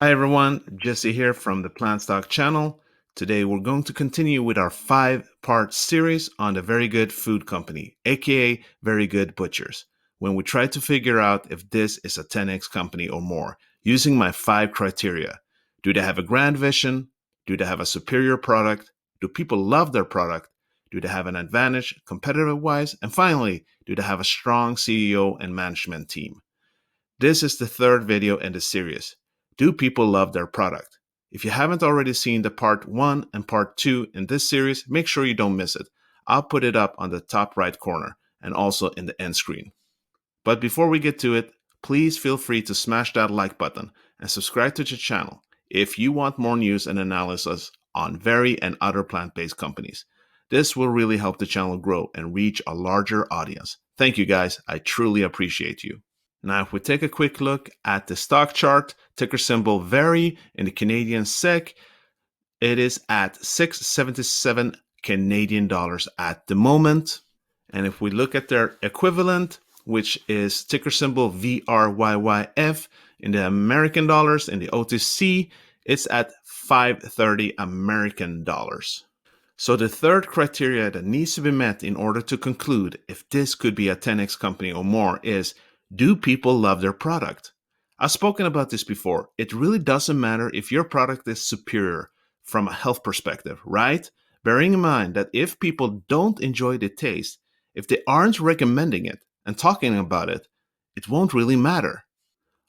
Hi everyone, Jesse here from the PlantStock channel. Today we're going to continue with our 5-part series on the Very Good Food Company, aka Very Good Butchers, when we try to figure out if this is a 10x company or more, using my 5 criteria. Do they have a grand vision? Do they have a superior product? Do people love their product? Do they have an advantage competitive-wise? And finally, do they have a strong CEO and management team? This is the third video in the series. Do people love their product? If you haven't already seen the part 1 and part 2 in this series, make sure you don't miss it. I'll put it up on the top right corner and also in the end screen. But before we get to it, please feel free to smash that like button and subscribe to the channel if you want more news and analysis on Very and other plant-based companies. This will really help the channel grow and reach a larger audience. Thank you guys, I truly appreciate you. Now, if we take a quick look at the stock chart, ticker symbol VRY in the Canadian SEC, it is at 677 Canadian dollars at the moment. And if we look at their equivalent, which is ticker symbol VRYYF in the American dollars, in the OTC, it's at 530 American dollars. So the third criteria that needs to be met in order to conclude if this could be a 10x company or more is, do people love their product? I've spoken about this before. It really doesn't matter if your product is superior from a health perspective, right? Bearing in mind that if people don't enjoy the taste, if they aren't recommending it and talking about it, it won't really matter.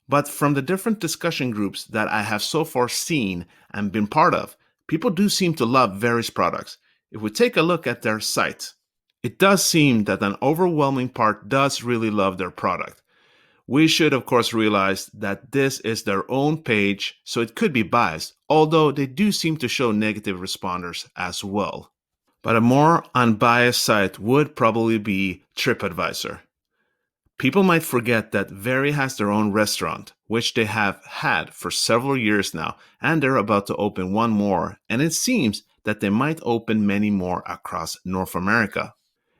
But from the different discussion groups that I have so far seen and been part of, people do seem to love various products. If we take a look at their site, it does seem that an overwhelming part does really love their product. We should, of course, realize that this is their own page, so it could be biased, although they do seem to show negative responders as well. But a more unbiased site would probably be TripAdvisor. People might forget that Very has their own restaurant, which they have had for several years now, and they're about to open one more, and it seems that they might open many more across North America.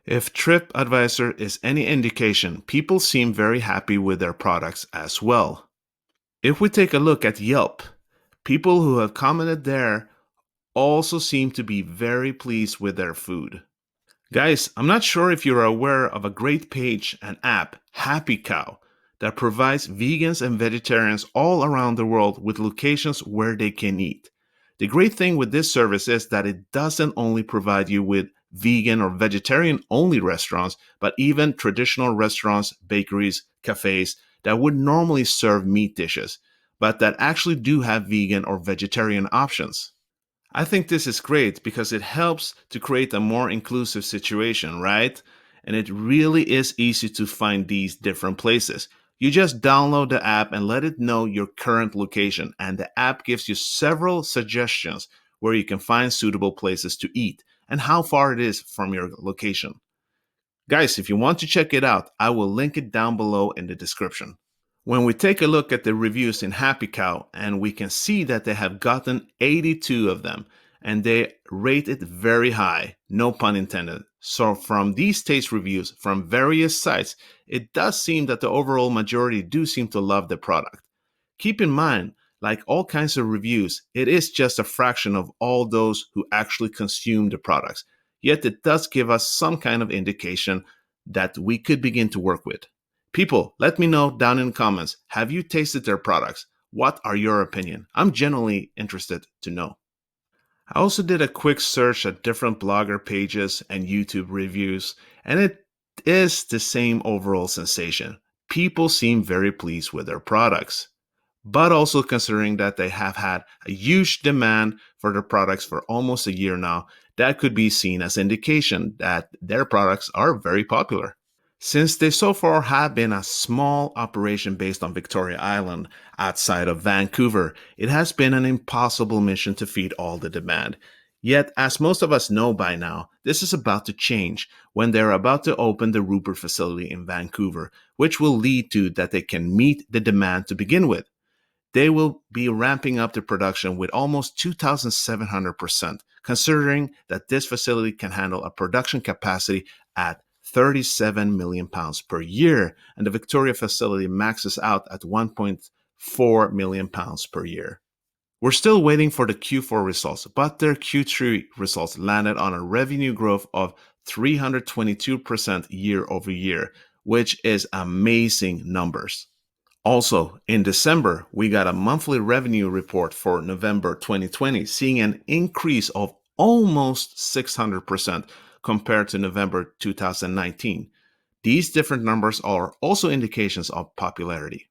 If TripAdvisor is any indication, people seem very happy with their products as well. If we take a look at Yelp, people who have commented there also seem to be very pleased with their food. Guys, I'm not sure if you're aware of a great page and app, Happy Cow, that provides vegans and vegetarians all around the world with locations where they can eat. The great thing with this service is that it doesn't only provide you with vegan or vegetarian only restaurants, but even traditional restaurants, bakeries, cafes that would normally serve meat dishes, but that actually do have vegan or vegetarian options. I think this is great because it helps to create a more inclusive situation, right? And it really is easy to find these different places. You just download the app and let it know your current location, and the app gives you several suggestions where you can find suitable places to eat and how far it is from your location. Guys, if you want to check it out, I will link it down below in the description. When we take a look at the reviews in Happy Cow, and we can see that they have gotten 82 of them, and they rate it very high, no pun intended. So from these taste reviews from various sites, it does seem that the overall majority do seem to love the product. Keep in mind, like all kinds of reviews, it is just a fraction of all those who actually consume the products. Yet it does give us some kind of indication that we could begin to work with. People, let me know down in the comments, have you tasted their products? What are your opinion? I'm genuinely interested to know. I also did a quick search at different blogger pages and YouTube reviews, and it is the same overall sensation. People seem very pleased with their products, but also considering that they have had a huge demand for their products for almost a year now, that could be seen as indication that their products are very popular. Since they so far have been a small operation based on Victoria Island outside of Vancouver, it has been an impossible mission to feed all the demand. Yet, as most of us know by now, this is about to change when they're about to open the Rupert facility in Vancouver, which will lead to that they can meet the demand to begin with. They will be ramping up the production with almost 2,700%, considering that this facility can handle a production capacity at 37 million pounds per year, and the Victoria facility maxes out at 1.4 4 million pounds per year. We're still waiting for the Q4 results, but their Q3 results landed on a revenue growth of 322% year over year, which is amazing numbers. Also, in December, we got a monthly revenue report for November 2020, seeing an increase of almost 600% compared to November 2019. These different numbers are also indications of popularity.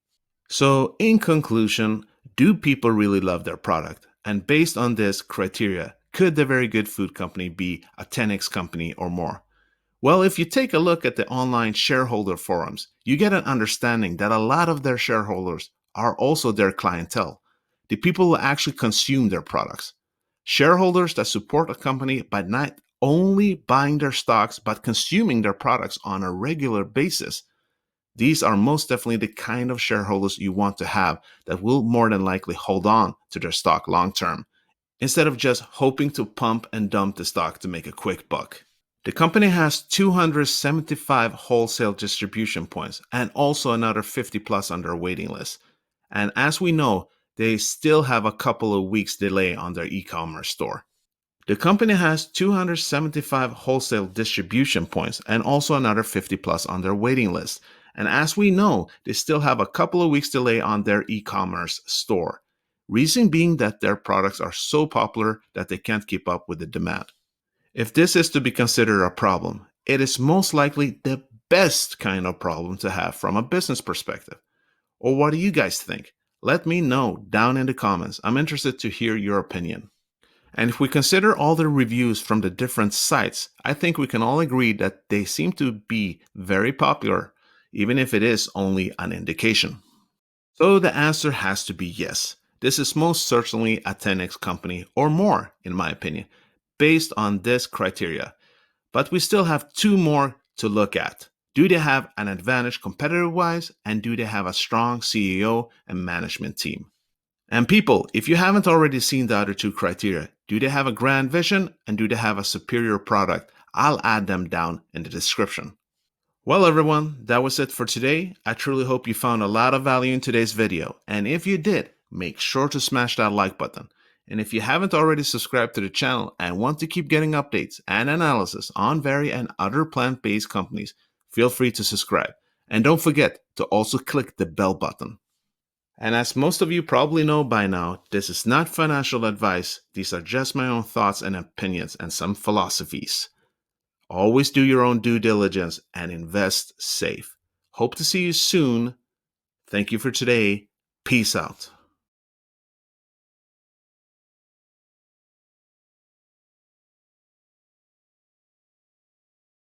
So, in conclusion, do people really love their product? And based on this criteria, could the Very Good Food Company be a 10x company or more? Well, if you take a look at the online shareholder forums, you get an understanding that a lot of their shareholders are also their clientele, the people who actually consume their products. Shareholders that support a company by not only buying their stocks, but consuming their products on a regular basis. These are most definitely the kind of shareholders you want to have that will more than likely hold on to their stock long term, instead of just hoping to pump and dump the stock to make a quick buck. The company has 275 wholesale distribution points and also another 50 plus on their waiting list. And as we know, they still have a couple of weeks delay on their e-commerce store. The company has 275 wholesale distribution points and also another 50 plus on their waiting list. And as we know, they still have a couple of weeks delay on their e-commerce store. Reason being that their products are so popular that they can't keep up with the demand. If this is to be considered a problem, it is most likely the best kind of problem to have from a business perspective. Or what do you guys think? Let me know down in the comments. I'm interested to hear your opinion. And if we consider all the reviews from the different sites, I think we can all agree that they seem to be very popular, even if it is only an indication. So the answer has to be yes. This is most certainly a 10x company or more, in my opinion, based on this criteria. But we still have two more to look at. Do they have an advantage competitive-wise, and do they have a strong CEO and management team? And people, if you haven't already seen the other two criteria, do they have a grand vision and do they have a superior product? I'll add them down in the description. Well, everyone, that was it for today. I truly hope you found a lot of value in today's video. And if you did, make sure to smash that like button. And if you haven't already subscribed to the channel and want to keep getting updates and analysis on Very and other plant-based companies, feel free to subscribe. And don't forget to also click the bell button. And as most of you probably know by now, this is not financial advice. These are just my own thoughts and opinions and some philosophies. Always do your own due diligence and invest safe. Hope to see you soon. Thank you for today. Peace out.